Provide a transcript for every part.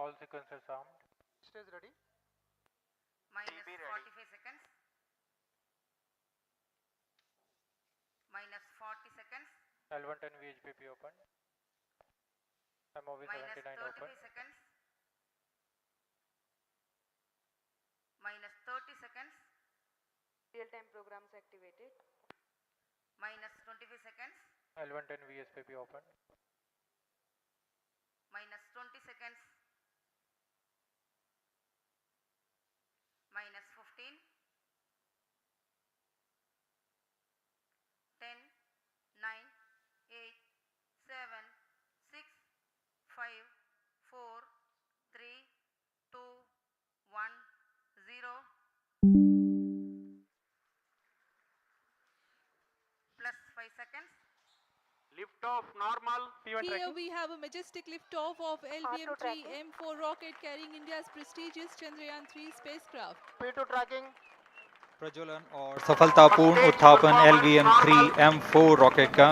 All sequences armed. Stage ready. Minus 45 seconds. Minus 40 seconds. L110 VHPP open. MOV Minus 79 35 open. seconds. Minus 30 seconds. Real-time programs activated. Minus 25 seconds. L110 VSPP open. Minus 20 seconds. Minus 15. 10, 9, 8, 7, 6, 5, 4, 3, 2, 1, 0. Plus 5 seconds. Lift off normal. Here we have a majestic liftoff of LVM-3 M4 rocket carrying India's prestigious Chandrayaan-3 spacecraft. P2 tracking. प्रज्वलन और सफलतापूर्ण उत्थापन LVM-3 M4 rocket का।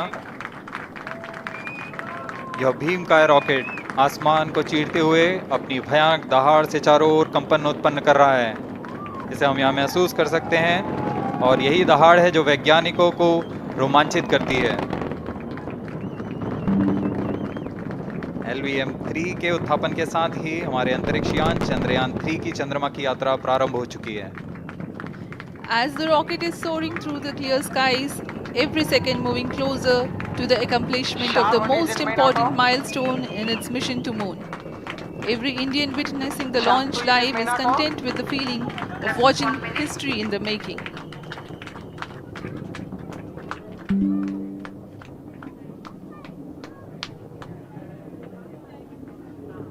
यह भीमकाय rocket आसमान को चीरते हुए अपनी भयानक दहाड़ से चारों ओर कंपन उत्पन्न कर रहा है, जिसे हम यहाँ महसूस कर सकते हैं, और यही दहाड़ है जो वैज्ञानिकों को रोमांचित करती है। LVM-3 के उत्थापन के साथ ही हमारे अंतरिक्ष यान चंद्रयान-3 की चंद्रमा की यात्रा प्रारंभ हो चुकी है। As the rocket is soaring through the clear skies, every second moving closer to the accomplishment of the most important milestone in its mission to moon. Every Indian witnessing the launch live is content with the feeling of watching history in the making.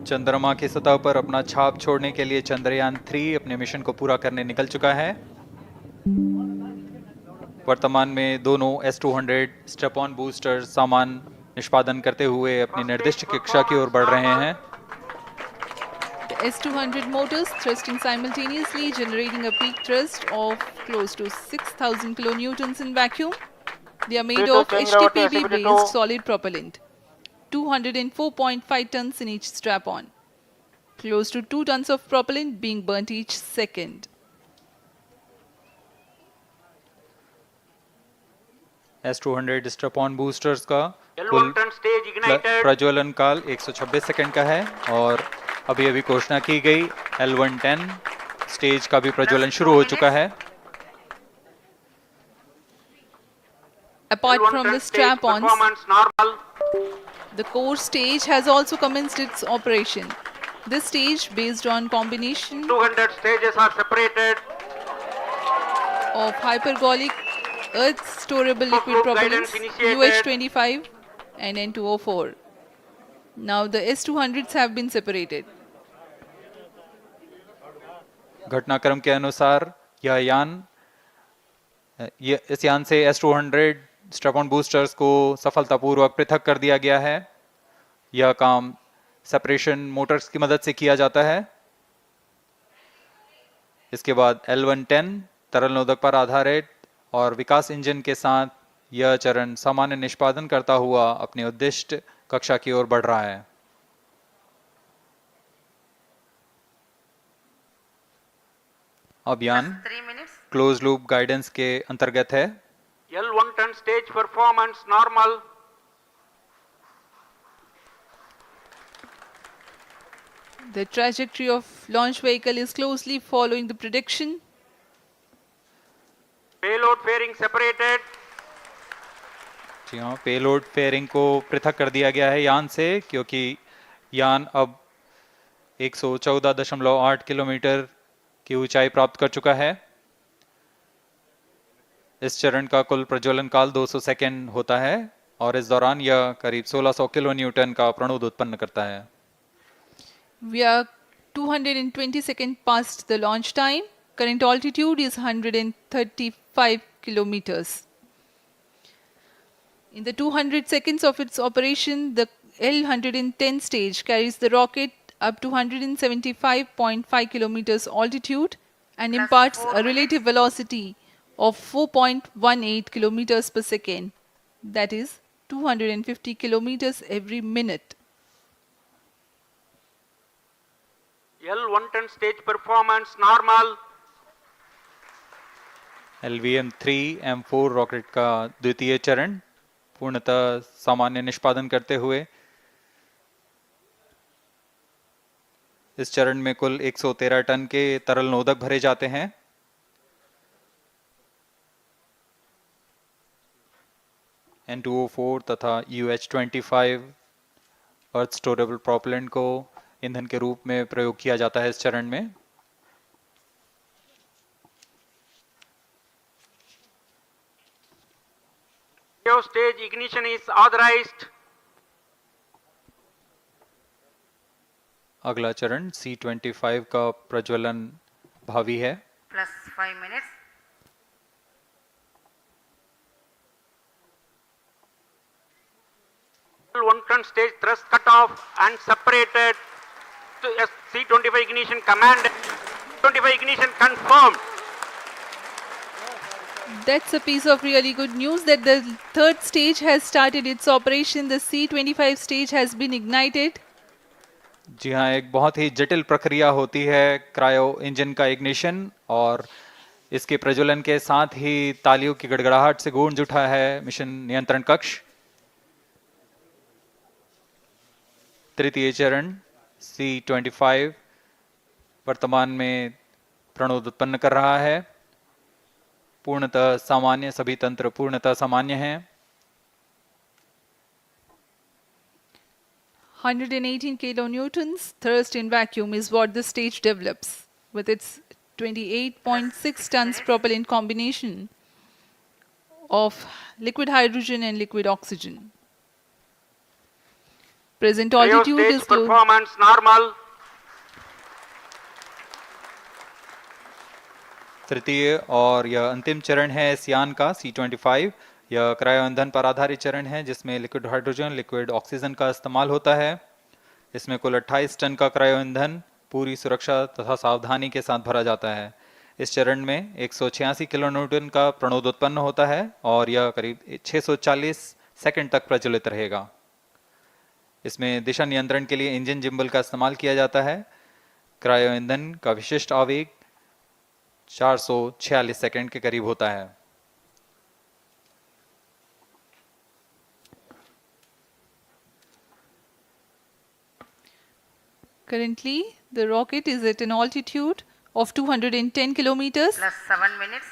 चंद्रमा की सतह पर अपना छाप छोड़ने के लिए चंद्रयान-3 अपने मिशन को पूरा करने निकल चुका है। वर्तमान में दोनों S-200 स्ट्रैप ऑन बूस्टर सामान निष्पादन करते हुए अपनी निर्दिष्ट कक्षा की ओर बढ़ रहे हैं। The S-200 motors thrusting simultaneously, generating a peak thrust of close to 6,000 kilonewtons in vacuum. They are made of HTPB-based solid propellant, 204.5 tons in each strap-on. Close to 2 tons of propellant being burnt each second. S-200 strap on boosters का कुल प्रज्वलन काल 126 second का है, और अभी अभी घोषणा की गई L110 स्टेज का भी प्रज्वलन शुरू हो चुका है। Apart from the strap-ons, the core stage has also commenced its operation. This stage, based on combination 200 stages are separated. of hypergolic Earth storable liquid propellants UH-25 and N2O4. Now the S-200s have been separated. घटनाक्रम के अनुसार इस यान से S-200 strap on boosters को सफलतापूर्वक पृथक कर दिया गया है। यह काम सेपरेशन मोटर्स की मदद से किया जाता है। इसके बाद L110 तरल नोदक पर आधारित और विकास इंजन के साथ यह चरण सामान्य निष्पादन करता हुआ अपनी उद्दिष्ट कक्षा की ओर बढ़ रहा है। अभियान क्लोज लूप गाइडेंस के अंतर्गत है। L110 stage performance normal. The trajectory of launch vehicle is closely following the prediction. Payload fairing separated. जी हाँ, पेलोड फेयरिंग को पृथक कर दिया गया है यान से, क्योंकि यान अब 114.8 किलोमीटर की ऊंचाई प्राप्त कर चुका है। इस चरण का कुल प्रज्वलन काल 200 सेकेंड होता है, और इस दौरान यह करीब 1600 किलो न्यूटन का प्रणुद उत्पन्न करता है। We are 220 seconds past the launch time. Current altitude is 135 kilometers. In the 200 seconds of its operation, the L110 stage carries the rocket up to 175.5 kilometers altitude and imparts a relative velocity of 4.18 kilometers per second. That is 250 kilometers every minute. L110 stage performance normal. LVM-3 M4 rocket का द्वितीय चरण पूर्णतः सामान्य निष्पादन करते हुए इस चरण में कुल 113 टन के तरल नोदक भरे जाते हैं। N2O4 तथा UH-25 अर्थ स्टोरेबल प्रोपेलेंट को ईंधन के रूप में प्रयोग किया जाता है इस चरण में। Stage ignition is authorized. अगला चरण C-25 का प्रज्वलन भावी है। plus 5 minutes. L110 stage thrust cut off and separated. To C-25 ignition command. 25 ignition confirmed. That's a piece of really good news that the third stage has started its operation. The C-25 stage has been ignited. जी हाँ, एक बहुत ही जटिल प्रक्रिया होती है cryo engine का ignition और इसके प्रज्वलन के साथ ही तालियों की गड़गड़ाहट से गूंज उठा है मिशन नियंत्रण कक्ष। तृतीय चरण C-25 वर्तमान में प्रणोद उत्पन्न कर रहा है। पूर्णतः सामान्य, सभी तंत्र पूर्णतः सामान्य हैं। 118 kilonewtons thrust in vacuum is what the stage develops with its 28.6 tons propellant combination of liquid hydrogen and liquid oxygen. Present altitude Stage is low. performance normal. तृतीय और यह अंतिम चरण है इस यान का C-25। यह क्रायो ईंधन पर आधारित चरण है जिसमें लिक्विड हाइड्रोजन, लिक्विड ऑक्सीजन का इस्तेमाल होता है। इसमें कुल 28 टन का क्रायो ईंधन पूरी सुरक्षा तथा सावधानी के साथ भरा जाता है। इस चरण में 186 किलोन्यूटन का प्रणोद उत्पन्न होता है और यह करीब 640 सेकंड तक प्रज्वलित रहेगा। इसमें दिशा नियंत्रण के लिए इंजन जिम्बल का इस्तेमाल किया जाता है। क्रायो ईंधन का विशिष्ट आवेग 446 सेकंड के करीब होता है। Currently, the rocket is at an altitude of 210 kilometers. plus 7 minutes.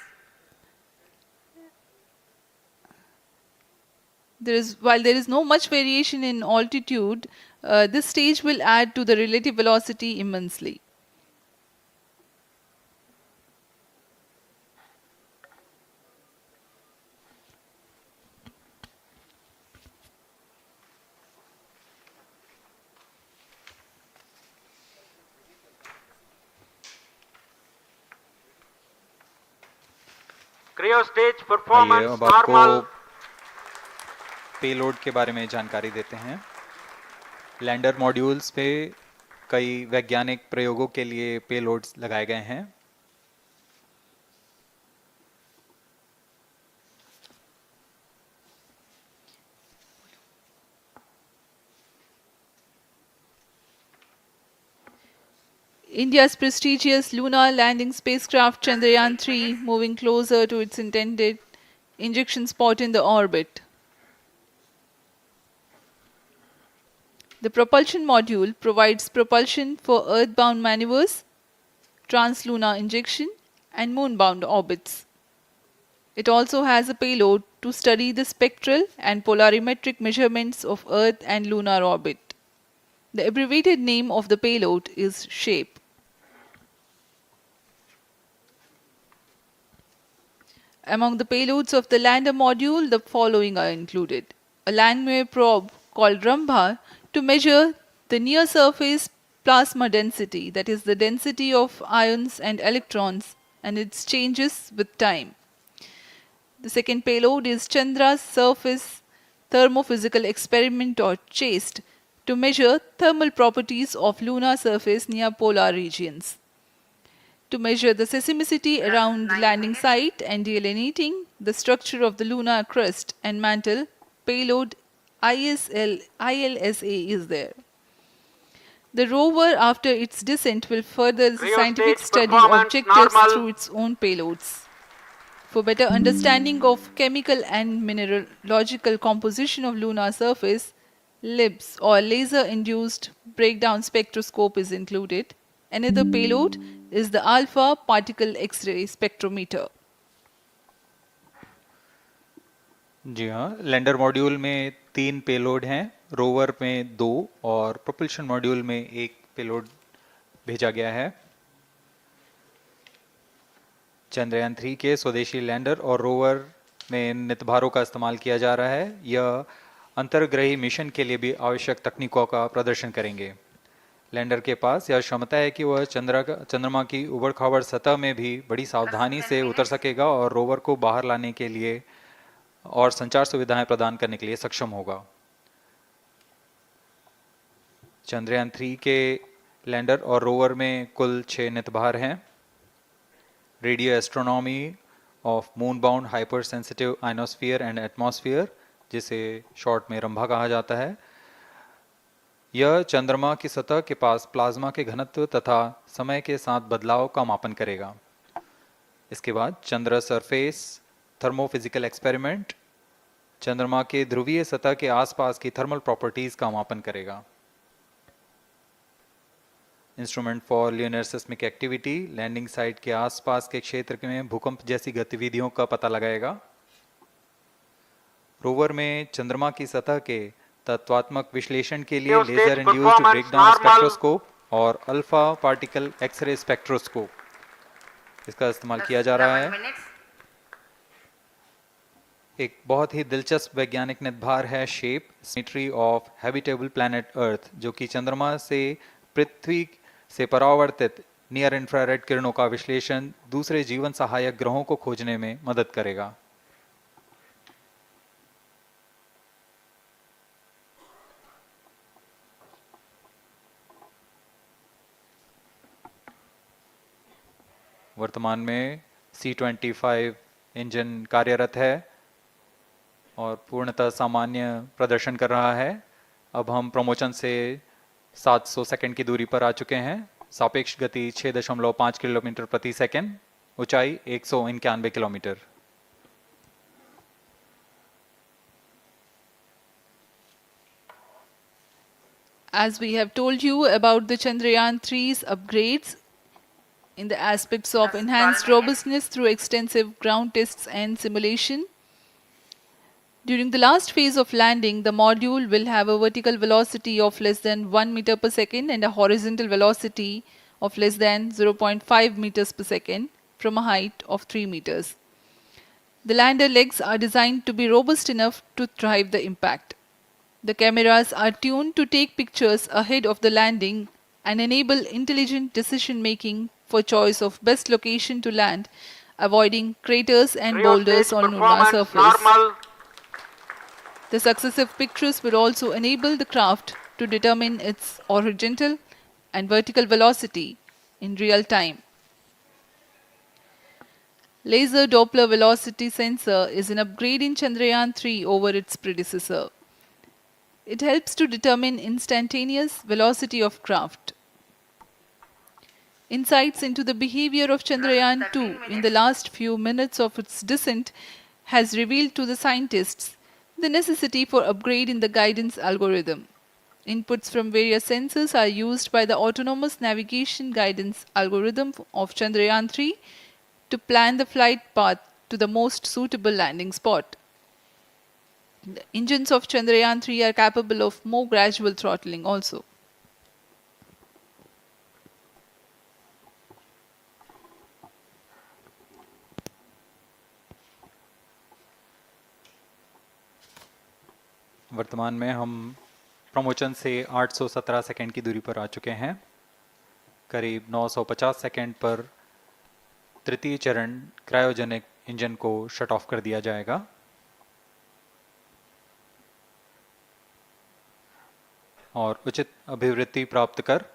While there is no much variation in altitude, this stage will add to the relative velocity immensely. Cryo stage आइए performance अब आपको normal. Payload के बारे में जानकारी देते हैं। Lander modules पे कई वैज्ञानिक प्रयोगों के लिए पेलोड्स लगाए गए हैं। India's prestigious lunar landing spacecraft Chandrayaan-3 moving closer to its intended injection spot in the orbit. The propulsion module provides propulsion for earthbound maneuvers, translunar injection, and moonbound orbits. It also has a payload to study the spectral and polarimetric measurements of Earth and lunar orbit. The abbreviated name of the payload is SHAPE. Among the payloads of the lander module, the following are included. A Langmuir probe called Rambha to measure the near-surface plasma density, that is the density of ions and electrons, and its changes with time. The second payload is Chandra's Surface Thermophysical Experiment or CHASTE to measure thermal properties of lunar surface near polar regions. To measure the seismicity around the landing site and delineating the structure of the lunar crust and mantle, payload ILSA is there. The rover, after its descent, will further the Rio scientific stage study performance objectives normal. through its own payloads. For better understanding of chemical and mineralogical composition of lunar surface, LIBS or laser-induced breakdown spectroscope is included. Another payload is the alpha particle X-ray spectrometer. जी हाँ, lander module में 3 payload हैं, rover में 2 और propulsion module में 1 payload भेजा गया है। चंद्रयान 3 के स्वदेशी लैंडर और रोवर में नितभारों का इस्तेमाल किया जा रहा है। यह अंतर्ग्रही मिशन के लिए भी आवश्यक तकनीकों का प्रदर्शन करेंगे। लैंडर के पास यह क्षमता है कि वह चंद्रमा की उबड़-खाबड़ सतह में भी बड़ी सावधानी से उतर सकेगा और रोवर को बाहर लाने के लिए और संचार सुविधाएं प्रदान करने के लिए सक्षम होगा। चंद्रयान 3 के लैंडर और रोवर में कुल 6 नितभार हैं। Radio astronomy of moon bound hyper sensitive ionosphere and atmosphere, जिसे शॉर्ट में रंभा कहा जाता है, यह चंद्रमा की सतह के पास प्लाज्मा के घनत्व तथा समय के साथ बदलाव का मापन करेगा। इसके बाद चंद्र सरफेस थर्मोफिजिकल एक्सपेरिमेंट चंद्रमा के ध्रुवीय सतह के आसपास की थर्मल प्रॉपर्टीज का मापन करेगा। Instrument for lunar seismic activity landing site के आसपास के क्षेत्र में भूकंप जैसी गतिविधियों का पता लगाएगा। रोवर में चंद्रमा की सतह के तत्वात्मक विश्लेषण के लिए लेजर इंड्यूस्ड ब्रेकडाउन स्पेक्ट्रोस्कोप और अल्फा पार्टिकल एक्सरे स्पेक्ट्रोस्कोप इसका इस्तेमाल किया जा रहा है। एक बहुत ही दिलचस्प वैज्ञानिक निर्धार है shape symmetry of habitable planet Earth, जो कि चंद्रमा से पृथ्वी से परावर्तित नियर इंफ्रारेड किरणों का विश्लेषण दूसरे जीवन सहायक ग्रहों को खोजने में मदद करेगा। वर्तमान में C-25 इंजन कार्यरत है और पूर्णतः सामान्य प्रदर्शन कर रहा है। अब हम प्रमोशन से 700 सेकंड की दूरी पर आ चुके हैं। सापेक्ष गति 6.5 किलोमीटर प्रति सेकंड, ऊंचाई 191 kilometre. As we have told you about the Chandrayaan-3's upgrades in the aspects of enhanced robustness through extensive ground tests and simulation, during the last phase of landing, the module will have a vertical velocity of less than 1 meter per second and a horizontal velocity of less than 0.5 meters per second from a height of 3 meters. The lander legs are designed to be robust enough to thrive the impact. The cameras are tuned to take pictures ahead of the landing and enable intelligent decision making for choice of best location to land, avoiding craters and boulders on lunar surface. The successive pictures will also enable the craft to determine its horizontal and vertical velocity in real time. Laser Doppler velocity sensor is an upgrade in Chandrayaan-3 over its predecessor. It helps to determine instantaneous velocity of craft. Insights into the behavior of Chandrayaan-2 in the last few minutes of its descent has revealed to the scientists the necessity for upgrade in the guidance algorithm. Inputs from various sensors are used by the autonomous navigation guidance algorithm of Chandrayaan-3 to plan the flight path to the most suitable landing spot. The engines of Chandrayaan-3 are capable of more gradual throttling also. वर्तमान में हम promotion से 817 second की दूरी पर आ चुके हैं। करीब 950 सेकंड पर तृतीय चरण क्रायोजेनिक इंजन को शट ऑफ कर दिया जाएगा। और उचित अभिवृद्धि प्राप्त कर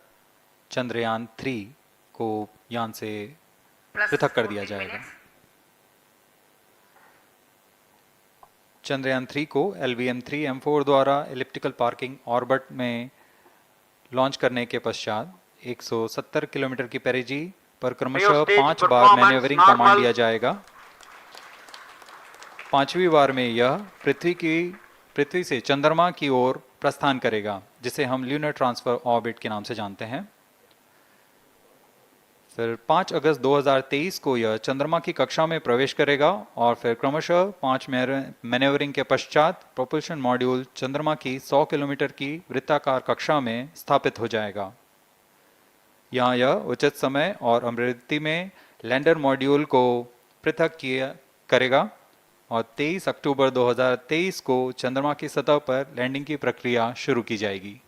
चंद्रयान 3 को यान से पृथक कर दिया जाएगा। चंद्रयान 3 को LVM-3 M4 द्वारा एलिप्टिकल पार्किंग ऑर्बिट में लॉन्च करने के पश्चात 170 किलोमीटर की पेरिजी पर क्रमशः Stage 5 बार performance मैन्यूवरिंग normal. कमांड लिया जाएगा। 5वीं बार में यह पृथ्वी से चंद्रमा की ओर प्रस्थान करेगा, जिसे हम ल्यूनर ट्रांसफर ऑर्बिट के नाम से जानते हैं। फिर 5 अगस्त 2023 को यह चंद्रमा की कक्षा में प्रवेश करेगा और फिर क्रमशः 5 मैन्यूवरिंग के पश्चात प्रोपल्शन मॉड्यूल चंद्रमा की 100 किलोमीटर की वृत्ताकार कक्षा में स्थापित हो जाएगा। यहाँ यह उचित समय और अमृति में लैंडर मॉड्यूल को पृथक करेगा और 23 अक्टूबर 2023 को चंद्रमा की सतह पर लैंडिंग की प्रक्रिया शुरू की जाएगी।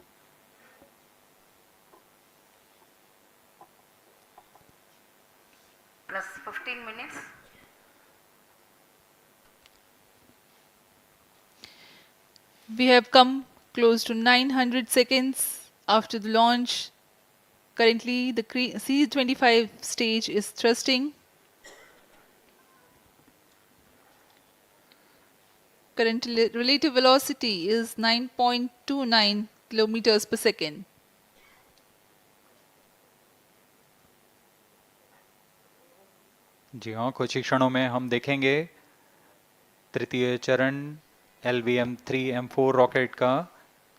Plus 15 minutes. We have come close to 900 seconds after the launch. Currently, the C-25 stage is thrusting. Current relative velocity is 9.29 kilometers per second. जी हाँ, कुछ ही क्षणों में हम देखेंगे तृतीय चरण LVM-3 M4 रॉकेट का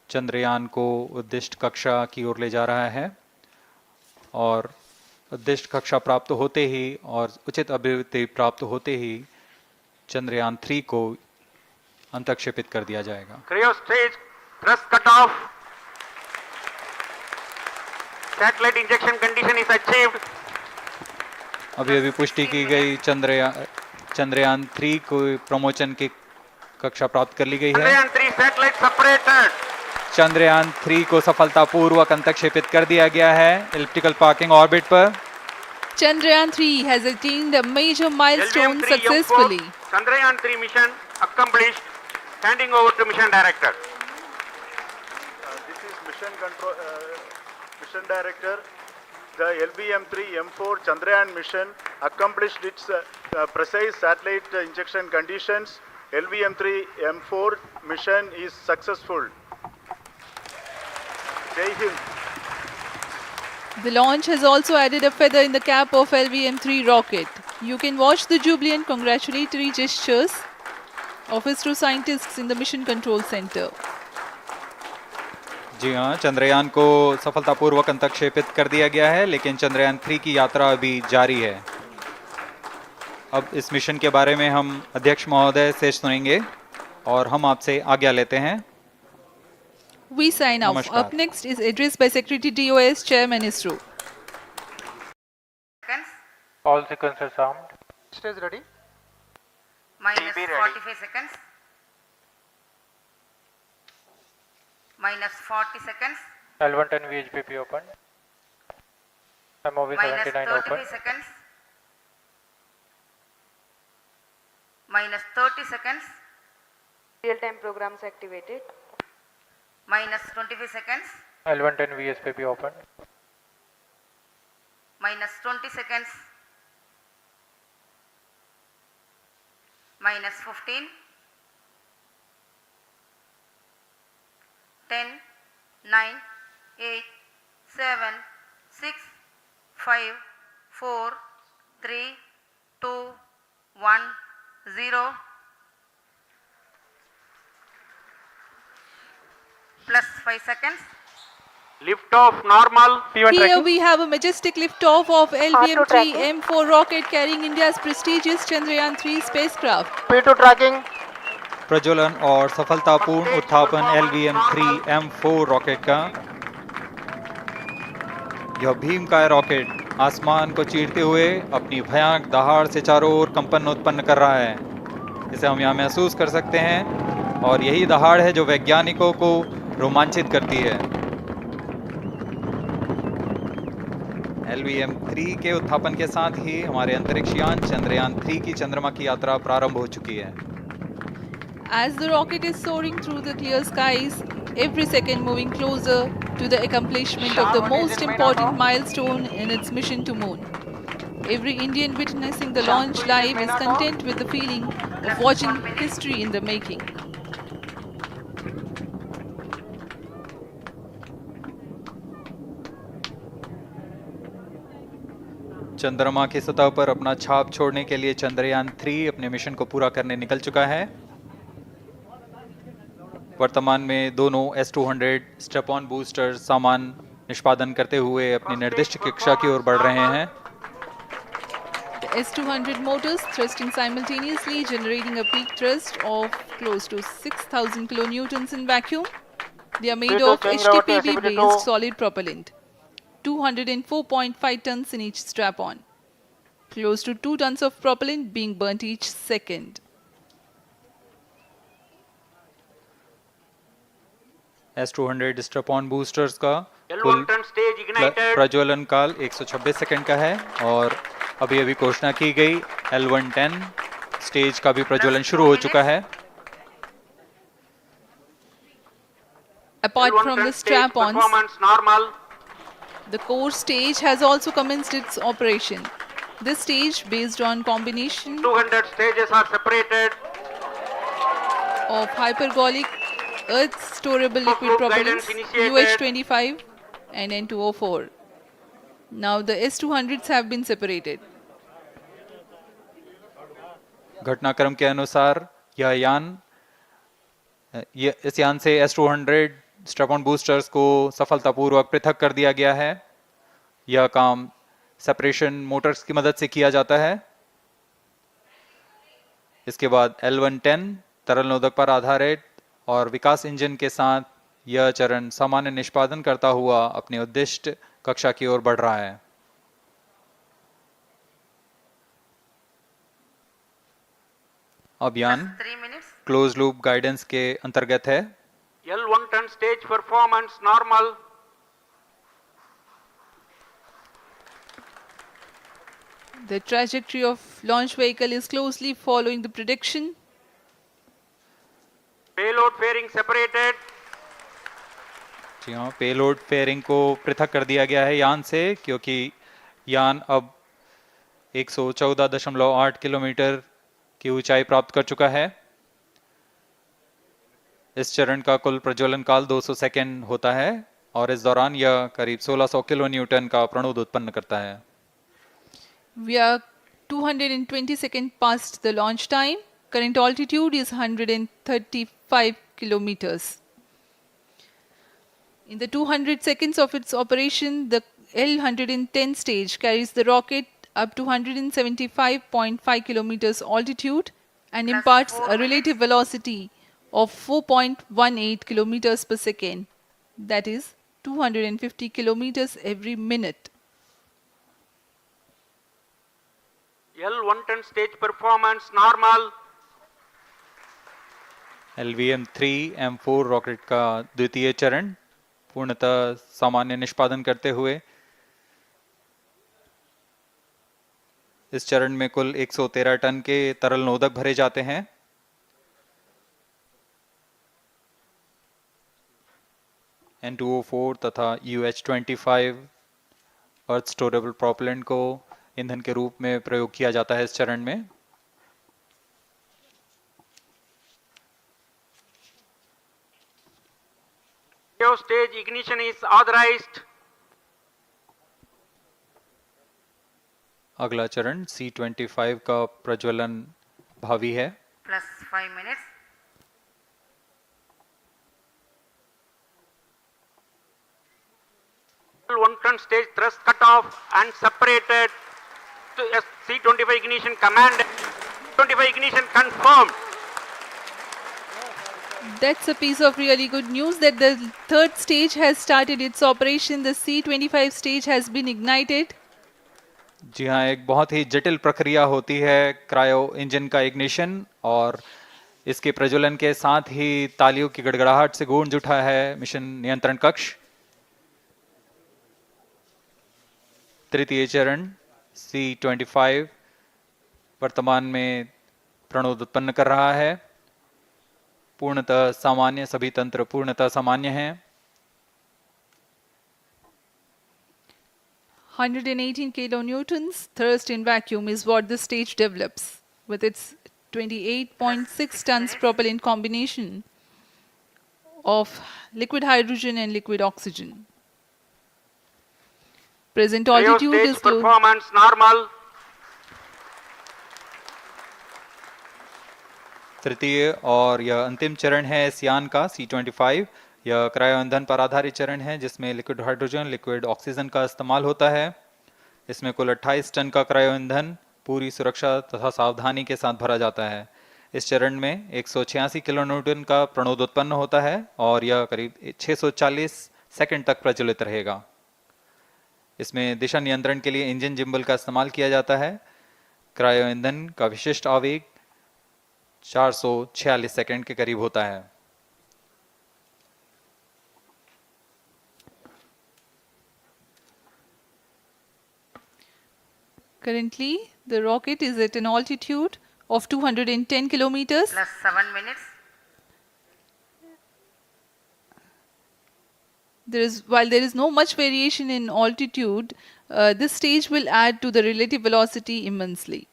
चंद्रयान को उद्दिष्ट कक्षा की ओर ले जा रहा है और उद्दिष्ट कक्षा प्राप्त होते ही और उचित अभिवृद्धि प्राप्त होते ही चंद्रयान-3 को अंतक्षेपित कर दिया जाएगा। Cryo stage thrust cutoff. Satellite injection condition is achieved. अभी पुष्टि की गई चंद्रयान-3 को प्रमोचन की कक्षा प्राप्त कर ली गई है। Chandrayaan-3 satellite separated. चंद्रयान-3 को सफलतापूर्वक अंतक्षेपित कर दिया गया है एलिप्टिकल पार्किंग ऑर्बिट पर। Chandrayaan-3 has attained a major milestone LVM-3 successfully. Chandrayaan-3 mission accomplished. Handing over to mission director. This is mission director. The LVM-3 M4 Chandrayaan mission accomplished its precise satellite injection conditions. LVM-3 M4 mission is successful. Jai Hind. The launch has also added a feather in the cap of LVM-3 rocket. You can watch the jubilant congratulatory gestures of ISRO scientists in the Mission Control Center. जी हाँ, चंद्रयान को सफलतापूर्वक अंतक्षेपित कर दिया गया है, लेकिन चंद्रयान-3 की यात्रा अभी जारी है। अब इस मिशन के बारे में हम अध्यक्ष महोदय से सुनेंगे और हम आपसे आज्ञा लेते हैं। We sign off. नमस्कार। Up next is address by Secretary DOS, Chairman ISRO. Seconds. All sequences armed. Stage ready. Minus TB ready. 45 seconds. Minus 40 seconds. L110 VHPP open. MOV Minus 79 35 open. seconds. Minus 30 seconds. Real-time programs activated. Minus 25 seconds. L110 VSPP open. Minus 20 seconds. Minus 15. 10, 9, 8, 7, 6, 5, 4, 3, 2, 1, 0. Plus 5 seconds. Lift off normal. Here we have a majestic liftoff of LVM-3 M4 rocket carrying India's prestigious Chandrayaan-3 spacecraft. P2 tracking. प्रज्वलन और सफलतापूर्ण उत्थापन LVM-3 M4 rocket का। यह भीमकाय rocket आसमान को चीरते हुए अपनी भयानक दहाड़ से चारों ओर कंपन उत्पन्न कर रहा है, जिसे हम यहाँ महसूस कर सकते हैं, और यही दहाड़ है जो वैज्ञानिकों को रोमांचित करती है। LVM-3 के उत्थापन के साथ ही हमारे अंतरिक्ष यान चंद्रयान-3 की चंद्रमा की यात्रा प्रारंभ हो चुकी है। As the rocket is soaring through the clear skies, every second moving closer to the accomplishment of the most important milestone in its mission to moon. Every Indian witnessing the launch live is content with the feeling of watching history in the making. चंद्रमा की सतह पर अपना छाप छोड़ने के लिए चंद्रयान 3 अपने मिशन को पूरा करने निकल चुका है। वर्तमान में दोनों S-200 स्टेप ऑन बूस्टर सामान निष्पादन करते हुए अपनी निर्दिष्ट कक्षा की ओर बढ़ रहे हैं। The S-200 motors thrusting simultaneously, generating a peak thrust of close to 6,000 kilonewtons in vacuum. They are made of HTPB-based solid propellant, 204.5 tons in each strap-on. Close to 2 tons of propellant being burnt each second. S-200 step on boosters का L1 कुल turn stage ignited. प्रज्वलन काल 126 second का है और अभी अभी घोषणा की गई L110 स्टेज का भी प्रज्वलन शुरू हो चुका है। Apart L1 from turn the stage strap-ons, performance normal. the core stage has also commenced its operation. This stage, based on combination 200 stages are separated. of hypergolic earth storable liquid Guidance propellants initiated. UH-25 and N2O4. Now the S-200s have been separated. घटनाक्रम के अनुसार इस यान से S-200 step on boosters को सफलतापूर्वक पृथक कर दिया गया है। यह काम सेपरेशन मोटर्स की मदद से किया जाता है। इसके बाद L110 तरल नोदक पर आधारित और विकास इंजन के साथ यह चरण सामान्य निष्पादन करता हुआ अपनी उद्दिष्ट कक्षा की ओर बढ़ रहा है। अभियान 3 minutes. क्लोज लूप गाइडेंस के अंतर्गत है। L1 turn stage performance normal. The trajectory of launch vehicle is closely following the prediction. Payload fairing separated. जी हाँ, पेलोड फेयरिंग को पृथक कर दिया गया है यान से, क्योंकि यान अब 114.8 किलोमीटर की ऊंचाई प्राप्त कर चुका है। इस चरण का कुल प्रज्वलन काल 200 सेकेंड होता है और इस दौरान यह करीब 1600 किलो न्यूटन का प्रणुद उत्पन्न करता है। We are 220 seconds past the launch time. Current altitude is 135 kilometers. In the 200 seconds of its operation, the L110 stage carries the rocket up to 175.5 kilometers altitude and Plus imparts 4 a relative velocity of 4.18 kilometers per second. That is 250 kilometers every minute. L1 turn stage performance normal. LVM-3 M4 rocket का द्वितीय चरण पूर्णतः सामान्य निष्पादन करते हुए इस चरण में कुल 113 टन के तरल नोदक भरे जाते हैं। N2O4 तथा UH-25 अर्थ स्टोरेबल प्रोपेलेंट को ईंधन के रूप में प्रयोग किया जाता है इस चरण में। Stage ignition is authorized. अगला चरण C-25 का प्रज्वलन भावी है। Plus 5 minutes. L1 turn stage thrust cut off and separated to C-25 ignition command. 25 ignition confirmed. That's a piece of really good news that the third stage has started its operation. The C-25 stage has been ignited. जी हाँ, एक बहुत ही जटिल प्रक्रिया होती है cryo engine का ignition और इसके प्रज्वलन के साथ ही तालियों की गड़गड़ाहट से गूंज उठा है मिशन नियंत्रण कक्ष। तृतीय चरण C-25 वर्तमान में प्रणोद उत्पन्न कर रहा है। पूर्णतः सामान्य, सभी तंत्र पूर्णतः सामान्य हैं। 118 kilonewtons thrust in vacuum is what this stage develops with its 28.6 tons propellant combination of liquid hydrogen and liquid oxygen. Present Cryo altitude stage is low. performance normal. तृतीय और यह अंतिम चरण है इस यान का C-25। यह क्रायो ईंधन पर आधारित चरण है जिसमें लिक्विड हाइड्रोजन, लिक्विड ऑक्सीजन का इस्तेमाल होता है। इसमें कुल 28 टन का क्रायो ईंधन पूरी सुरक्षा तथा सावधानी के साथ भरा जाता है। इस चरण में 186 किलोन्यूटन का प्रणोद उत्पन्न होता है और यह करीब 640 सेकंड तक प्रज्वलित रहेगा। इसमें दिशा नियंत्रण के लिए इंजन जिम्बल का इस्तेमाल किया जाता है। क्रायो ईंधन का विशिष्ट आवेग 446 सेकंड के करीब होता है। Currently, the rocket is at an altitude of 210 kilometers. plus 7 minutes. While there is no much variation in altitude, this stage will add to the relative velocity immensely.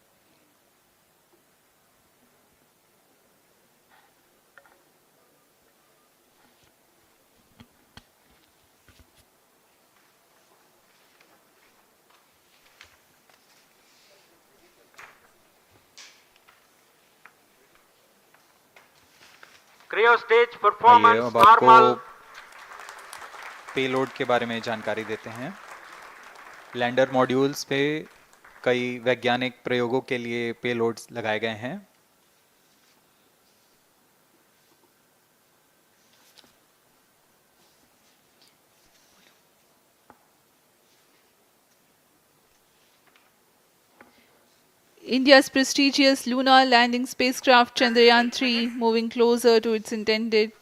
Cryo stage आइए performance अब आपको normal. Payload के बारे में जानकारी देते हैं। Lander modules पे कई वैज्ञानिक प्रयोगों के लिए पेलोड्स लगाए गए हैं। India's prestigious lunar landing spacecraft Chandrayaan-3 moving closer to its intended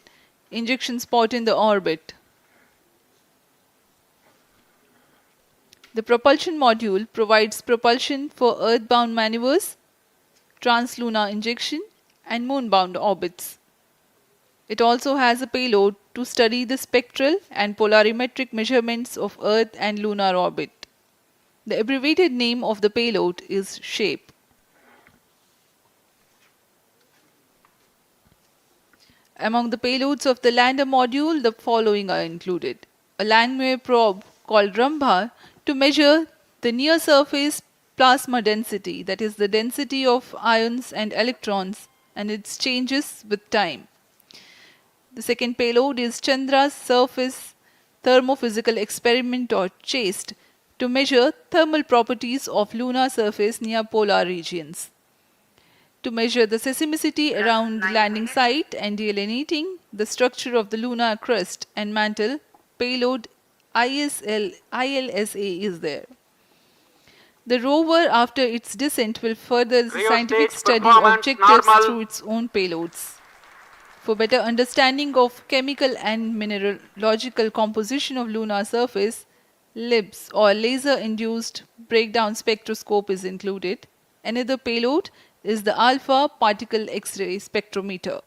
injection spot in the orbit. The propulsion module provides propulsion for earthbound maneuvers, translunar injection, and moonbound orbits. It also has a payload to study the spectral and polarimetric measurements of Earth and lunar orbit. The abbreviated name of the payload is SHAPE. Among the payloads of the lander module, the following are included. A landwehr probe called Rambha to measure the near surface plasma density, that is the density of ions and electrons, and its changes with time. The second payload is Chandra's surface thermophysical experiment, or CHASTE, to measure thermal properties of lunar surface near polar regions. To measure the seismicity around the landing site and delineating the structure of the lunar crust and mantle, payload ILSA is there. The rover, after its descent, will further the Cryo scientific stage study performance objectives normal. through its own payloads. For better understanding of chemical and mineralogical composition of lunar surface, LIBS, or laser-induced breakdown spectroscope, is included. Another payload is the alpha particle X-ray spectrometer.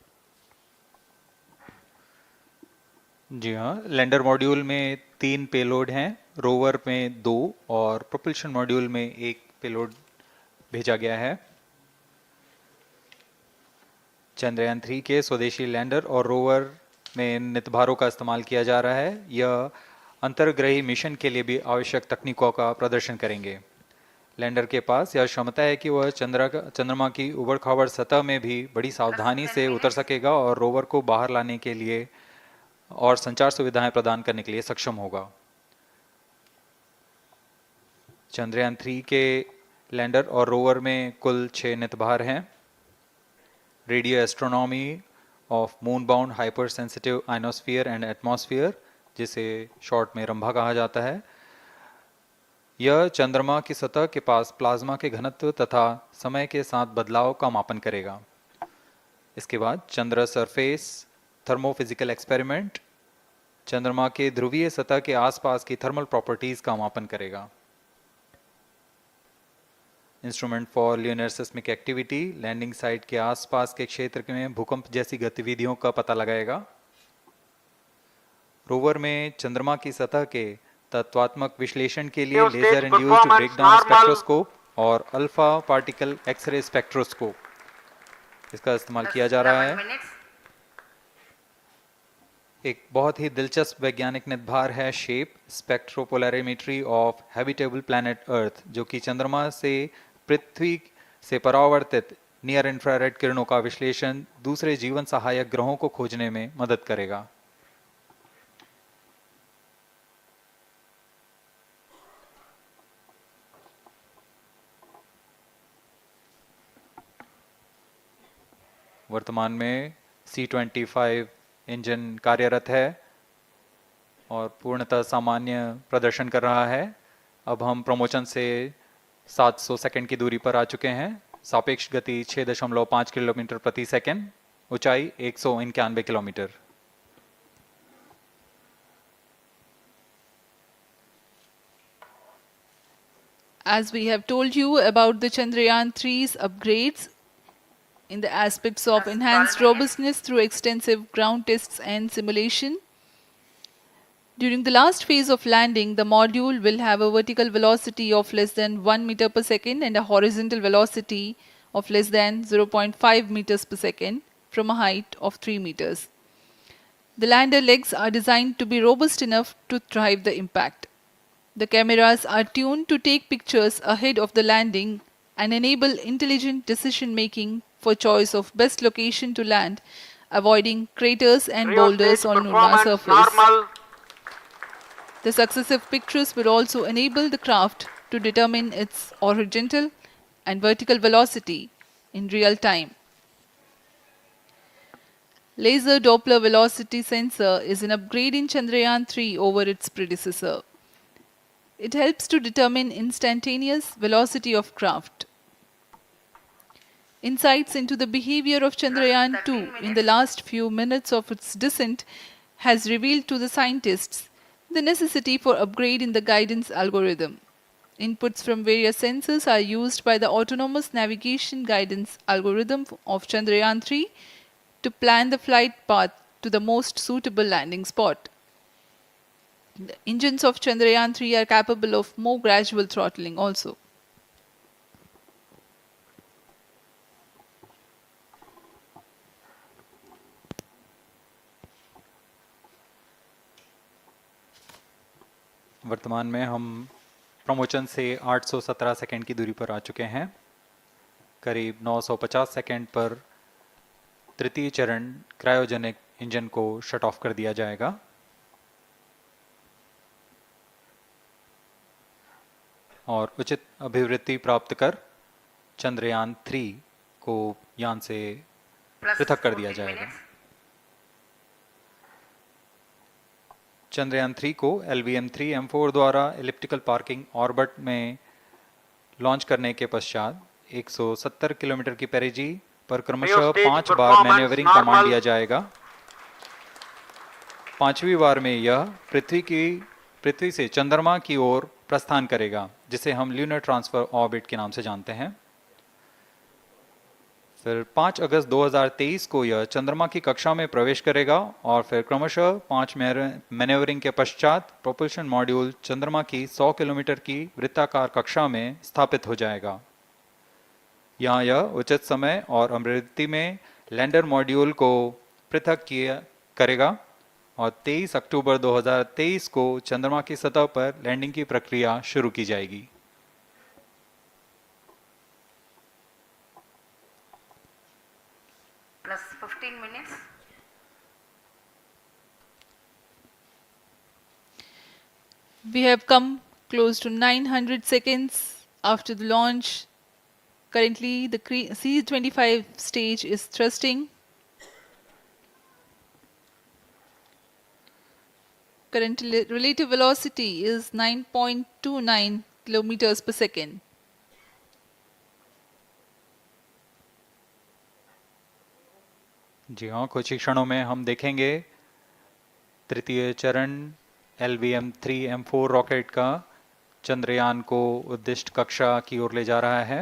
जी हाँ, lander module में 3 payload हैं, rover में 2 और propulsion module में 1 payload भेजा गया है। चंद्रयान 3 के स्वदेशी लैंडर और रोवर में नितभारों का इस्तेमाल किया जा रहा है। यह अंतर्ग्रही मिशन के लिए भी आवश्यक तकनीकों का प्रदर्शन करेंगे। लैंडर के पास यह क्षमता है कि वह चंद्रमा की उबड़-खाबड़ सतह में भी बड़ी सावधानी से उतर सकेगा और रोवर को बाहर लाने के लिए और संचार सुविधाएं प्रदान करने के लिए सक्षम होगा। चंद्रयान 3 के लैंडर और रोवर में कुल 6 नितभार हैं। Radio astronomy of moon bound hyper sensitive ionosphere and atmosphere, जिसे शॉर्ट में रंभा कहा जाता है, यह चंद्रमा की सतह के पास प्लाज्मा के घनत्व तथा समय के साथ बदलाव का मापन करेगा। इसके बाद चंद्र सरफेस थर्मोफिजिकल एक्सपेरिमेंट चंद्रमा के ध्रुवीय सतह के आसपास की थर्मल प्रॉपर्टीज का मापन करेगा। Instrument for lunar seismic activity landing site के आसपास के क्षेत्र में भूकंप जैसी गतिविधियों का पता लगाएगा। रोवर में चंद्रमा की सतह के तत्वात्मक विश्लेषण के लिए लेजर इंड्यूस्ड ब्रेकडाउन स्पेक्ट्रोस्कोप और अल्फा पार्टिकल एक्सरे स्पेक्ट्रोस्कोप इसका इस्तेमाल किया जा रहा है। एक बहुत ही दिलचस्प वैज्ञानिक निर्धार है shape स्पेक्ट्रोपोलैरिमेट्री of habitable planet Earth, जो कि चंद्रमा से पृथ्वी से परावर्तित नियर इंफ्रारेड किरणों का विश्लेषण दूसरे जीवन सहायक ग्रहों को खोजने में मदद करेगा। वर्तमान में C-25 इंजन कार्यरत है और पूर्णतः सामान्य प्रदर्शन कर रहा है। अब हम प्रमोशन से 700 सेकंड की दूरी पर आ चुके हैं। सापेक्ष गति 6.5 किलोमीटर प्रति सेकंड, ऊंचाई 191 kilometre. As we have told you about the Chandrayaan-3's upgrades in the aspects of enhanced robustness through extensive ground tests and simulation, during the last phase of landing, the module will have a vertical velocity of less than 1 meter per second and a horizontal velocity of less than 0.5 meters per second from a height of 3 meters. The lander legs are designed to be robust enough to thrive the impact. The cameras are tuned to take pictures ahead of the landing and enable intelligent decision making for choice of best location to land, avoiding craters and boulders on lunar surface. Normal. The successive pictures will also enable the craft to determine its horizontal and vertical velocity in real time. Laser Doppler velocity sensor is an upgrade in Chandrayaan-3 over its predecessor. It helps to determine instantaneous velocity of craft. Insights into the behavior of Chandrayaan-2 in the last few minutes of its descent has revealed to the scientists the necessity for upgrade in the guidance algorithm. Inputs from various sensors are used by the autonomous navigation guidance algorithm of Chandrayaan-3 to plan the flight path to the most suitable landing spot. The engines of Chandrayaan-3 are capable of more gradual throttling also. वर्तमान में हम promotion से 817 second की दूरी पर आ चुके हैं। करीब 950 सेकंड पर तृतीय चरण क्रायोजेनिक इंजन को शट ऑफ कर दिया जाएगा और उचित अभिवृद्धि प्राप्त कर चंद्रयान-3 को यान से पृथक कर दिया जाएगा। चंद्रयान-3 को LVM-3M4 द्वारा एलिप्टिकल पार्किंग ऑर्बिट में लॉन्च करने के पश्चात 170 किलोमीटर की पेरिजी पर क्रमशः 5 बार मैन्यूवरिंग कमांड दिया जाएगा। 5वीं बार में यह पृथ्वी से चंद्रमा की ओर प्रस्थान करेगा, जिसे हम ल्यूनर ट्रांसफर ऑर्बिट के नाम से जानते हैं। फिर 5 अगस्त 2023 को यह चंद्रमा की कक्षा में प्रवेश करेगा और फिर क्रमशः 5 मैन्यूवरिंग के पश्चात प्रोपल्शन मॉड्यूल चंद्रमा की 100 किलोमीटर की वृत्ताकार कक्षा में स्थापित हो जाएगा। यहाँ यह उचित समय और अभिवृद्धि में लैंडर मॉड्यूल को पृथक करेगा और 23 अक्टूबर 2023 को चंद्रमा की सतह पर लैंडिंग की प्रक्रिया शुरू की जाएगी। Plus 15 minutes. We have come close to 900 seconds after the launch. Currently, the C-25 stage is thrusting. Current relative velocity is 9.29 kilometers per second. जी हाँ, कुछ ही क्षणों में हम देखेंगे तृतीय चरण LVM-3M4 रॉकेट का चंद्रयान को उद्दिष्ट कक्षा की ओर ले जा रहा है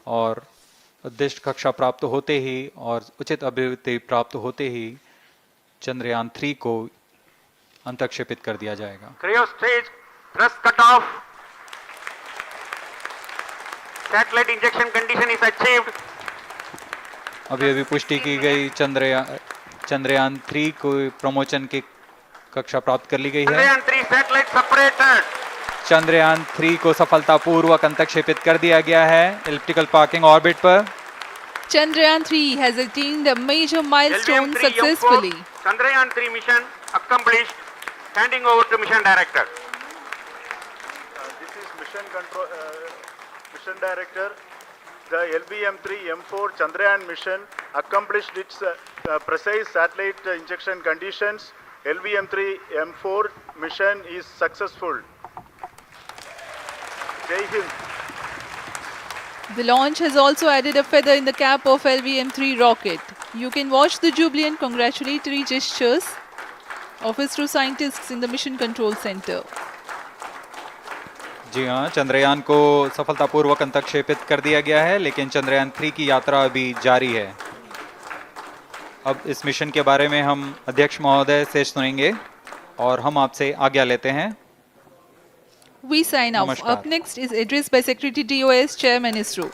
और उद्दिष्ट कक्षा प्राप्त होते ही और उचित अभिवृद्धि प्राप्त होते ही चंद्रयान-3 को अंतक्षेपित कर दिया जाएगा। Cryo stage thrust cutoff. Satellite injection condition is achieved. अभी पुष्टि की गई चंद्रयान 3 को प्रमोशन की कक्षा प्राप्त कर ली गई है। Chandrayaan-3 satellite separated. चंद्रयान 3 को सफलतापूर्वक अंतक्षेपित कर दिया गया है एलिप्टिकल पार्किंग ऑर्बिट पर। Chandrayaan-3 has attained a major milestone LVM-3 successfully. M4 Chandrayaan-3 mission accomplished. Handing over to mission director. This is mission director. The LVM-3 M4 Chandrayaan mission accomplished its precise satellite injection conditions. LVM-3 M4 mission is successful. Jai Hind. The launch has also added a feather in the cap of LVM-3 rocket. You can watch the jubilant congratulatory gestures of ISRO scientists in the Mission Control Center. जी हाँ, चंद्रयान को सफलतापूर्वक अंतक्षेपित कर दिया गया है, लेकिन चंद्रयान 3 की यात्रा अभी जारी है। अब इस मिशन के बारे में हम अध्यक्ष महोदय से सुनेंगे और हम आपसे आज्ञा लेते हैं। We sign off. Namaskar. Up next is address by Secretary DOS, Chairman ISRO.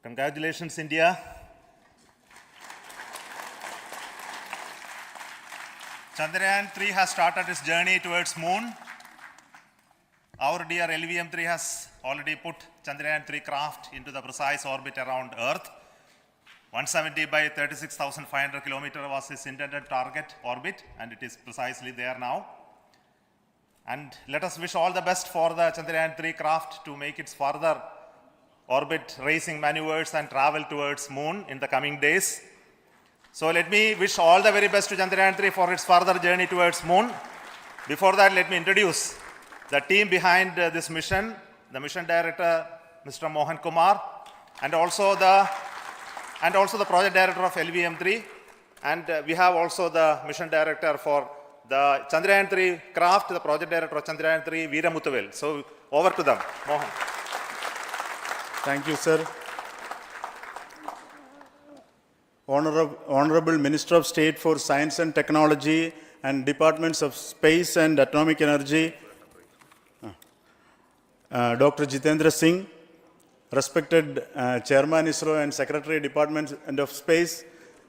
Congratulations, India. Chandrayaan-3 has started its journey towards moon. Our dear LVM-3 has already put Chandrayaan-3 craft into the precise orbit around Earth. 170 by 36,500 kilometers was its intended target orbit, and it is precisely there now. And let us wish all the best for the Chandrayaan-3 craft to make its further orbit racing maneuvers and travel towards moon in the coming days. So let me wish all the very best to Chandrayaan-3 for its further journey towards moon. Before that, let me introduce the team behind this mission, the mission director, Mr. Mohan Kumar, and also the project director of LVM-3, and we have also the mission director for the Chandrayaan-3 craft, the project director of Chandrayaan-3, Veera Muthuvel. So over to them, Mohan. Thank you, sir. Honorable Minister of State for Science and Technology and Departments of Space and Atomic Energy, Dr. Jitendra Singh, respected Chairman ISRO and Secretary Department of Space,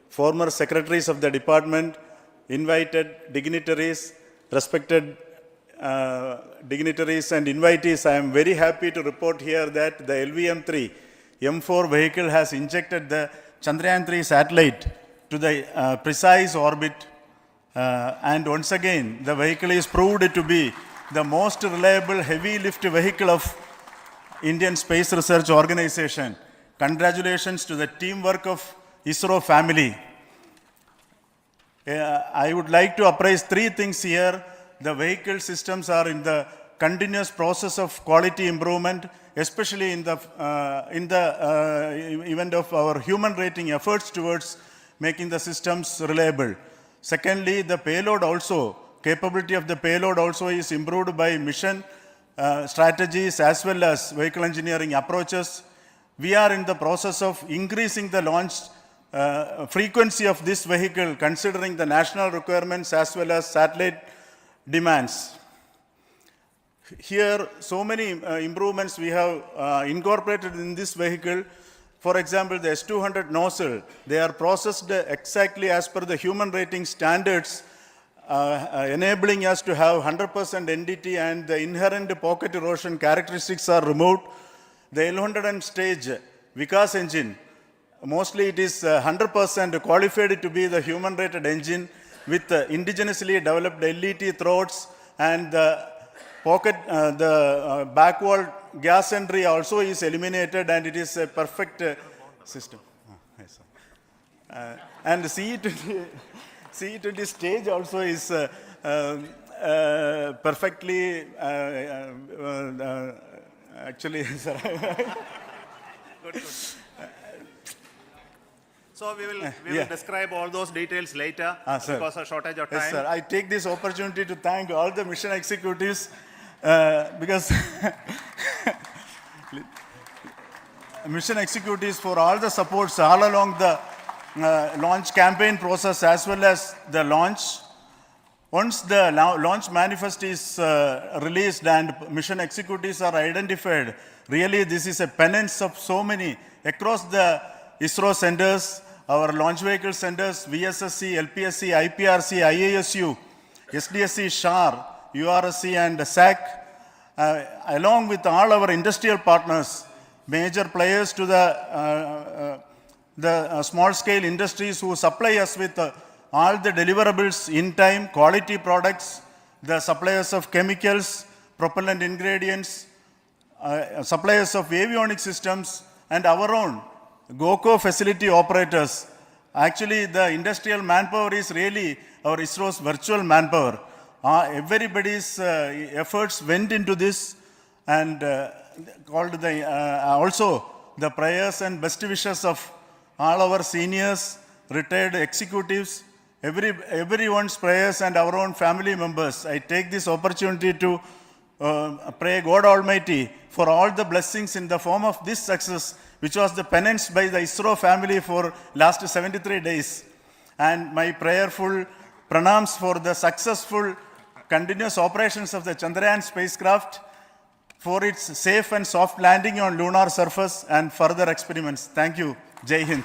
former secretaries of the department, invited dignitaries, respected dignitaries and invitees, I am very happy to report here that the LVM-3 M4 vehicle has injected the Chandrayaan-3 satellite to the precise orbit, and once again the vehicle is proved to be the most reliable heavy lift vehicle of Indian Space Research Organization. Congratulations to the teamwork of ISRO family. I would like to appraise three things here. The vehicle systems are in the continuous process of quality improvement, especially in the event of our human rating efforts towards making the systems reliable. Secondly, the payload also, capability of the payload also is improved by mission strategies as well as vehicle engineering approaches. We are in the process of increasing the launch frequency of this vehicle considering the national requirements as well as satellite demands. Here, so many improvements we have incorporated in this vehicle. For example, the S200 nozzle, they are processed exactly as per the human rating standards, enabling us to have 100% NDT, and the inherent pocket erosion characteristics are removed. The L100 stage Vikas engine, mostly it is 100% qualified to be the human rated engine with indigenously developed LET throats, and the pocket, the backward gas entry also is eliminated, and it is a perfect system. Yes, sir. And CE20 stage also is perfectly, actually, sir. So we will describe all those details later because of shortage of time. Yes, sir. I take this opportunity to thank all the mission executives because mission executives for all the supports all along the launch campaign process as well as the launch. Once the launch manifest is released and mission executives are identified, really this is a penance of so many across the Isro centers, our launch vehicle centers, VSSC, LPSC, IPRC, IASU, SDSC, SHAR, URSC and SAC, along with all our industrial partners, major players to the small-scale industries who supply us with all the deliverables in time, quality products, the suppliers of chemicals, propellant ingredients, suppliers of avionics systems, and our own GOCO facility operators. Actually, the industrial manpower is really our ISRO's virtual manpower. Everybody's efforts went into this, and also the prayers and best wishes of all our seniors, retired executives, everyone's prayers and our own family members. I take this opportunity to pray God Almighty for all the blessings in the form of this success, which was the penance by the ISRO family for last 73 days. And my prayerful pranams for the successful continuous operations of the Chandrayaan spacecraft, for its safe and soft landing on lunar surface and further experiments. Thank you. Jai Hind.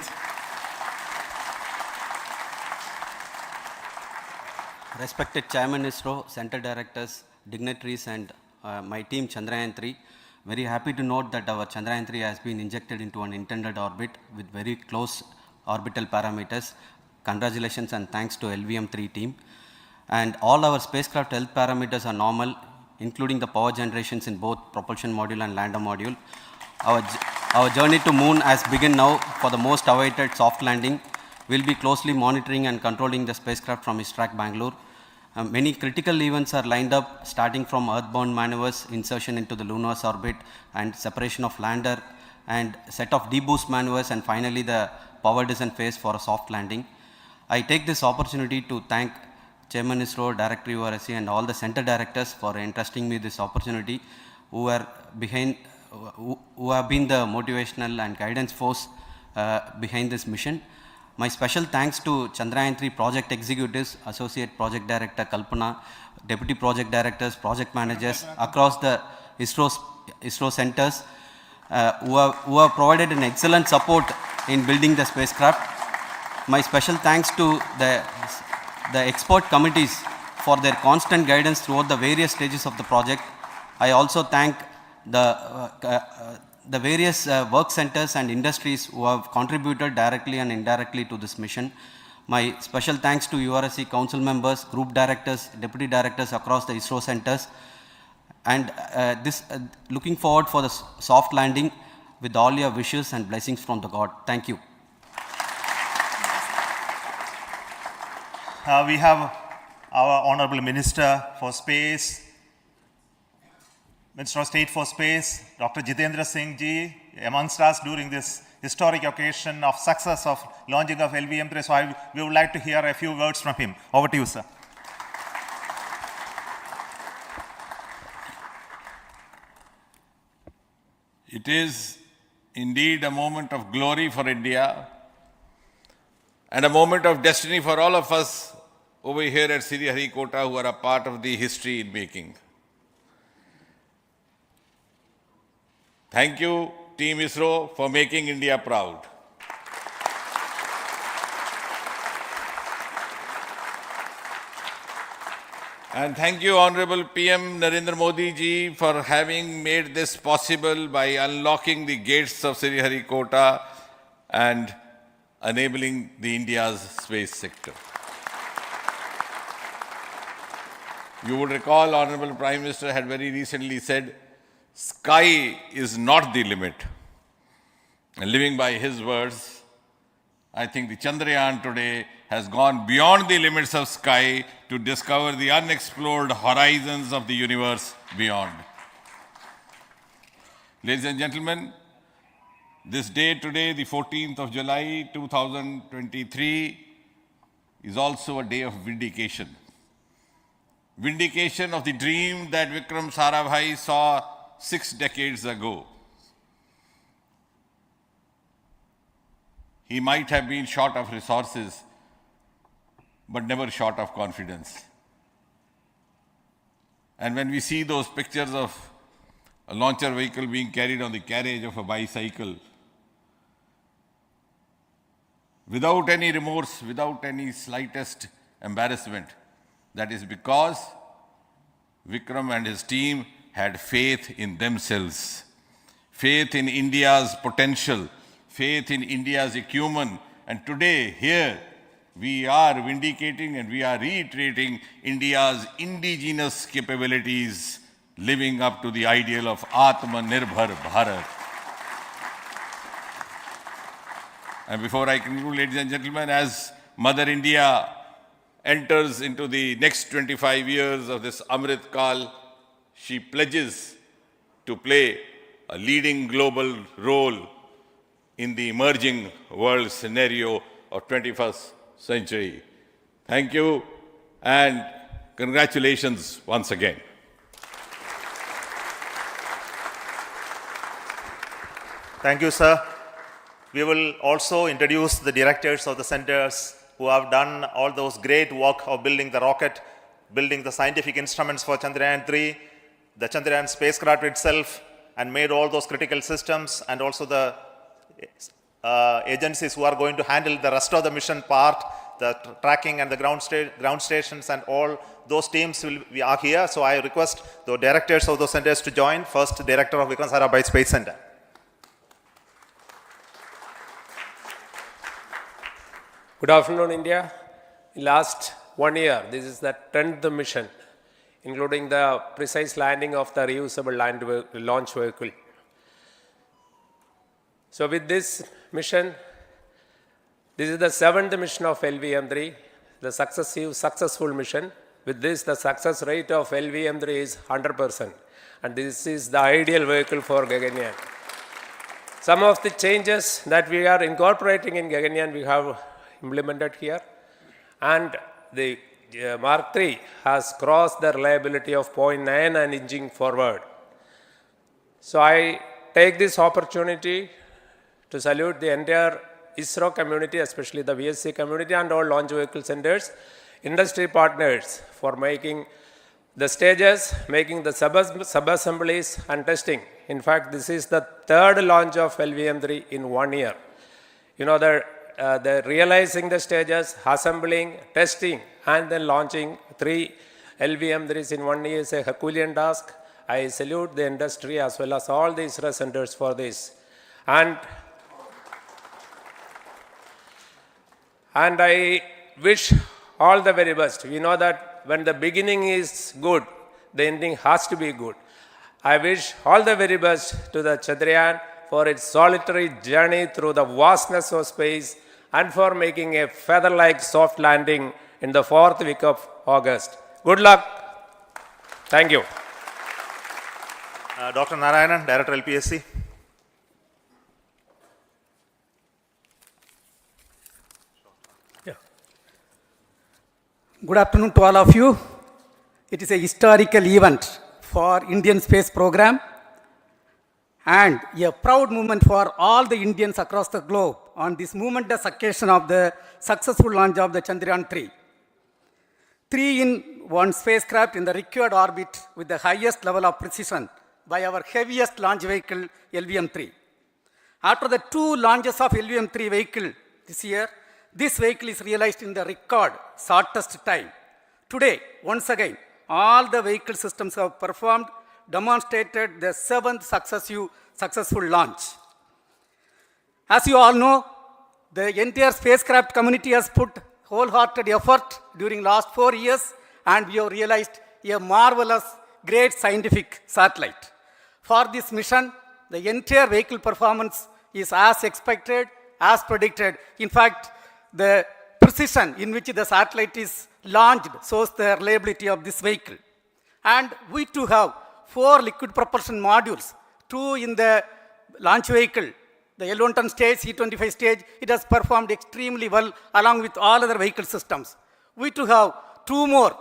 Respected Chairman ISRO, Center Directors, dignitaries and my team Chandrayaan-3, very happy to note that our Chandrayaan-3 has been injected into an intended orbit with very close orbital parameters. Congratulations and thanks to LVM-3 team. And all our spacecraft health parameters are normal, including the power generations in both propulsion module and lander module. Our journey to moon has begun now for the most awaited soft landing. We'll be closely monitoring and controlling the spacecraft from ISTRAC Bangalore. Many critical events are lined up, starting from earthbound maneuvers, insertion into the lunar orbit, and separation of lander, and set of deboost maneuvers, and finally the power descent phase for a soft landing. I take this opportunity to thank Chairman ISRO, Director URSC, and all the center directors for entrusting me this opportunity, who have been the motivational and guidance force behind this mission. My special thanks to Chandrayaan-3 project executives, Associate Project Director Kalpana, Deputy Project Directors, Project Managers across the ISRO centers who have provided an excellent support in building the spacecraft. My special thanks to the expert committees for their constant guidance throughout the various stages of the project. I also thank the various work centers and industries who have contributed directly and indirectly to this mission. My special thanks to URSC council members, group directors, deputy directors across the ISRO centers, and looking forward for the soft landing with all your wishes and blessings from the God. Thank you. We have our Honorable Minister for Space, Minister of State for Space, Dr. Jitendra Singh ji, amongst us during this historic occasion of success of launching of LVM-3. So we would like to hear a few words from him. Over to you, sir. It is indeed a moment of glory for India and a moment of destiny for all of us over here at Sriharikota who are a part of the history in making. Thank you, Team ISRO, for making India proud. And thank you, Honorable PM Narendra Modi ji, for having made this possible by unlocking the gates of Sriharikota and enabling the India's space sector. You would recall, Honorable Prime Minister had very recently said, sky is not the limit. And living by his words, I think the Chandrayaan today has gone beyond the limits of sky to discover the unexplored horizons of the universe beyond. Ladies and gentlemen, this day today, the 14th of July 2023, is also a day of vindication. Vindication of the dream that Vikram Sarabhai saw 6 decades ago. He might have been short of resources, but never short of confidence. And when we see those pictures of a launcher vehicle being carried on the carriage of a bicycle, without any remorse, without any slightest embarrassment, that is because Vikram and his team had faith in themselves, faith in India's potential, faith in India's acumen. And today, here, we are vindicating and we are reiterating India's indigenous capabilities, living up to the ideal of Atmanirbhar Bharat. And before I conclude, ladies and gentlemen, as Mother India enters into the next 25 years of this Amrit Kal, she pledges to play a leading global role in the emerging world scenario of 21st century. Thank you and congratulations once again. Thank you, sir. We will also introduce the directors of the centers who have done all those great work of building the rocket, building the scientific instruments for Chandrayaan-3, the Chandrayaan spacecraft itself, and made all those critical systems, and also the agencies who are going to handle the rest of the mission part, the tracking and the ground stations, and all those teams are here. So I request the directors of those centers to join. First, Director of Vikram Sarabhai Space Center. Good afternoon, India. In last 1 year, this is the 10th mission, including the precise landing of the reusable launch vehicle. So with this mission, this is the 7th mission of LVM-3, the successful mission. With this, the success rate of LVM-3 is 100%. And this is the ideal vehicle for Gaganyaan. Some of the changes that we are incorporating in Gaganyaan, we have implemented here. And the Mark III has crossed the reliability of 0.9 and inching forward. So I take this opportunity to salute the entire Isro community, especially the VSC community and all launch vehicle centers, industry partners for making the stages, making the sub-assemblies and testing. In fact, this is the 3rd launch of LVM-3 in 1 year. You know, the realizing the stages, assembling, testing, and then launching 3 LVM-3s in 1 year is a Herculean task. I salute the industry as well as all the Isro centers for this. And I wish all the very best. We know that when the beginning is good, the ending has to be good. I wish all the very best to the Chandrayaan for its solitary journey through the vastness of space and for making a feather-like soft landing in the 4th week of August. Good luck. Thank you. Dr. Narayanan, Director LPSC. Good afternoon to all of you. It is a historical event for Indian space program and a proud moment for all the Indians across the globe on this momentous occasion of the successful launch of the Chandrayaan-3. 3-in-1 spacecraft in the required orbit with the highest level of precision by our heaviest launch vehicle, LVM-3. After the 2 launches of LVM-3 vehicle this year, this vehicle is realized in the record shortest time. Today, once again, all the vehicle systems have performed, demonstrated the 7th successful launch. As you all know, the entire spacecraft community has put wholehearted effort during last 4 years, and we have realized a marvelous, great scientific satellite. For this mission, the entire vehicle performance is as expected as predicted. In fact, the precision in which the satellite is launched shows the reliability of this vehicle. And we too have 4 liquid propulsion modules, 2 in the launch vehicle. The L110 stage, C-25 stage, it has performed extremely well along with all other vehicle systems. We too have 2 more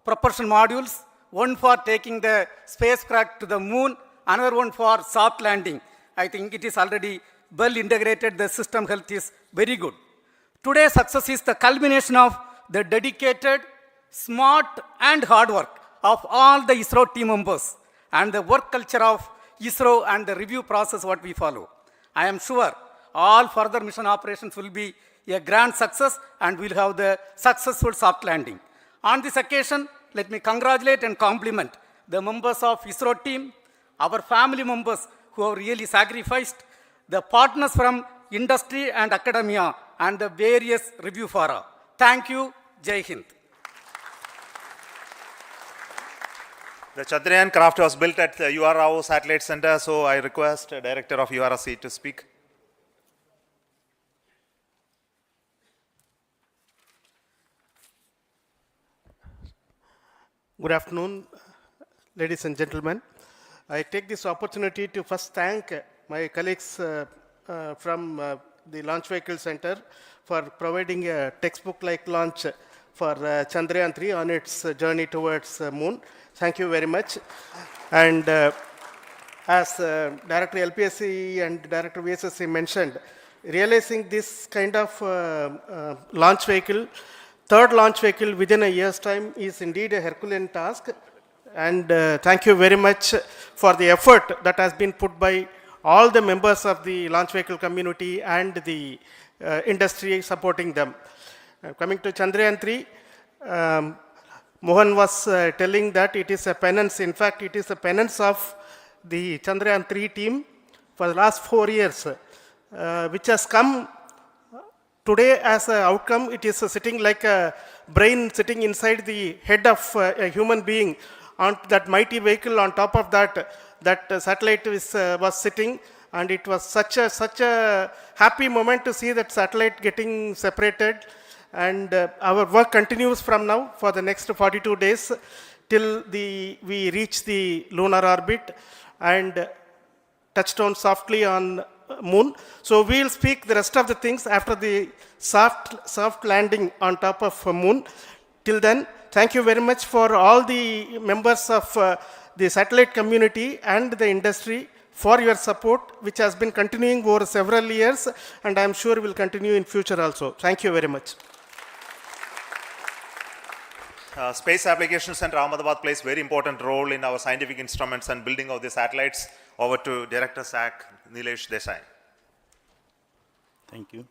propulsion modules, one for taking the spacecraft to the moon, another one for soft landing. I think it is already well integrated, the system health is very good. Today's success is the culmination of the dedicated, smart and hard work of all the ISRO team members and the work culture of ISRO and the review process what we follow. I am sure all further mission operations will be a grand success and we'll have the successful soft landing. On this occasion, let me congratulate and compliment the members of ISRO team, our family members who have really sacrificed, the partners from industry and academia, and the various review fora. Thank you. Jai Hind. The Chandrayaan craft was built at the URAO Satellite Center, so I request the Director of URC to speak. Good afternoon, ladies and gentlemen. I take this opportunity to first thank my colleagues from the Launch Vehicle Center for providing a textbook-like launch for Chandrayaan-3 on its journey towards moon. Thank you very much. And as Director LPSC and Director VSSC mentioned, realizing this kind of launch vehicle, third launch vehicle within a year's time is indeed a Herculean task. And thank you very much for the effort that has been put by all the members of the launch vehicle community and the industry supporting them. Coming to Chandrayaan-3, Mohan was telling that it is a penance. In fact, it is a penance of the Chandrayaan-3 team for the last 4 years, which has come today as an outcome. It is sitting like a brain sitting inside the head of a human being on that mighty vehicle. On top of that, that satellite was sitting, and it was such a happy moment to see that satellite getting separated. And our work continues from now for the next 42 days till we reach the lunar orbit and touchdown softly on moon. So we will speak the rest of the things after the soft landing on top of moon. Till then, thank you very much for all the members of the satellite community and the industry for your support, which has been continuing over several years, and I am sure will continue in future also. Thank you very much. Space Application Center Ahmedabad plays very important role in our scientific instruments and building of the satellites. Over to Director SAC, Nilesh Desai. Thank you.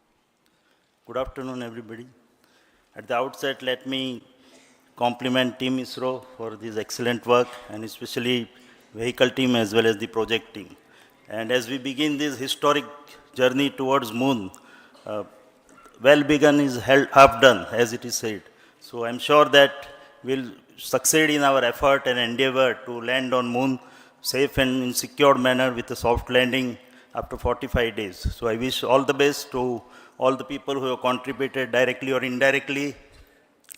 Good afternoon, everybody. At the outset, let me compliment Team ISRO for this excellent work, and especially vehicle team as well as the project team. And as we begin this historic journey towards moon, well begun is half done, as it is said. So I'm sure that we'll succeed in our effort and endeavor to land on moon safe and in secured manner with a soft landing after 45 days. So I wish all the best to all the people who have contributed directly or indirectly,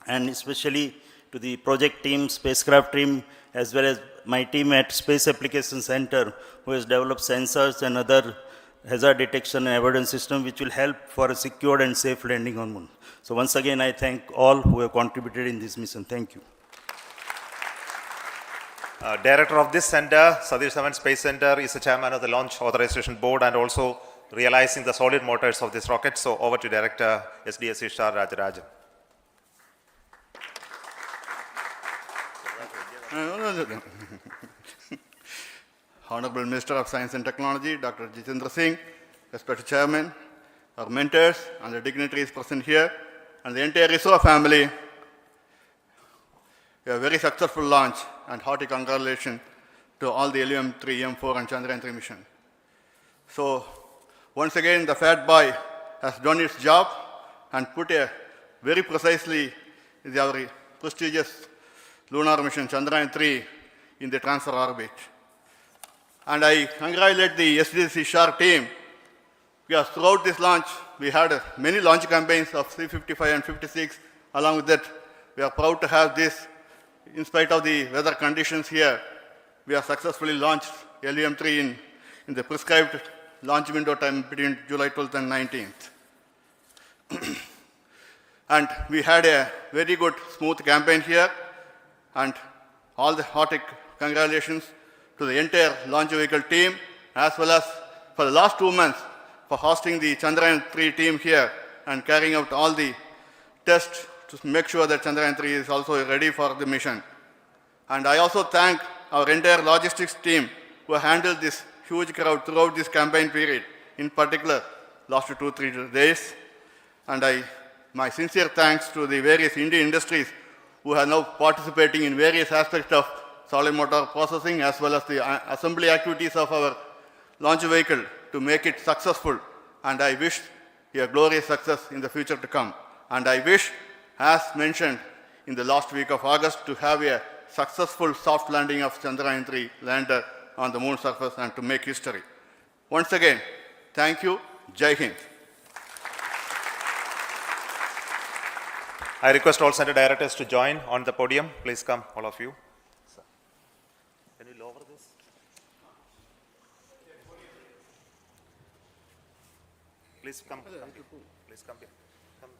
and especially to the project team, spacecraft team, as well as my team at Space Application Center, who has developed sensors and other hazard detection and avoidance system, which will help for a secured and safe landing on moon. So once again, I thank all who have contributed in this mission. Thank you. Director of this center, Satish Dhawan Space Center, is the chairman of the Launch Authorization Board and also realizing the solid motors of this rocket. So over to Director SDSC Shah Rajarajan. Honorable Minister of Science and Technology, Dr. Jitendra Singh, respected Chairman, our mentors and the dignitaries present here, and the entire ISRO family, a very successful launch, and hearty congratulations to all the LVM-3, M4 and Chandrayaan-3 mission. So once again, the Fat Boy has done its job and put a very precisely our prestigious lunar mission Chandrayaan-3 in the transfer orbit. And I congratulate the SDSC SHAR team Because throughout this launch, we had many launch campaigns of C-55 and 56. Along with that, we are proud to have this. In spite of the weather conditions here, we have successfully launched LVM-3 in the prescribed launch window time between July 12th and 19th. And we had a very good, smooth campaign here. And all the hearty congratulations to the entire launch vehicle team, as well as for the last 2 months for hosting the Chandrayaan-3 team here and carrying out all the tests to make sure that Chandrayaan-3 is also ready for the mission. And I also thank our entire logistics team who handled this huge crowd throughout this campaign period, in particular last 2-3 days. And my sincere thanks to the various Indian industries who are now participating in various aspects of solid motor processing as well as the assembly activities of our launch vehicle to make it successful. And I wish a glorious success in the future to come. And I wish, as mentioned in the last week of August, to have a successful soft landing of Chandrayaan-3 lander on the moon surface and to make history. Once again, thank you. Jai Hind. I request all center directors to join on the podium. Please come, all of you. Can you lower this? Please come. Please come here. Come. Please come.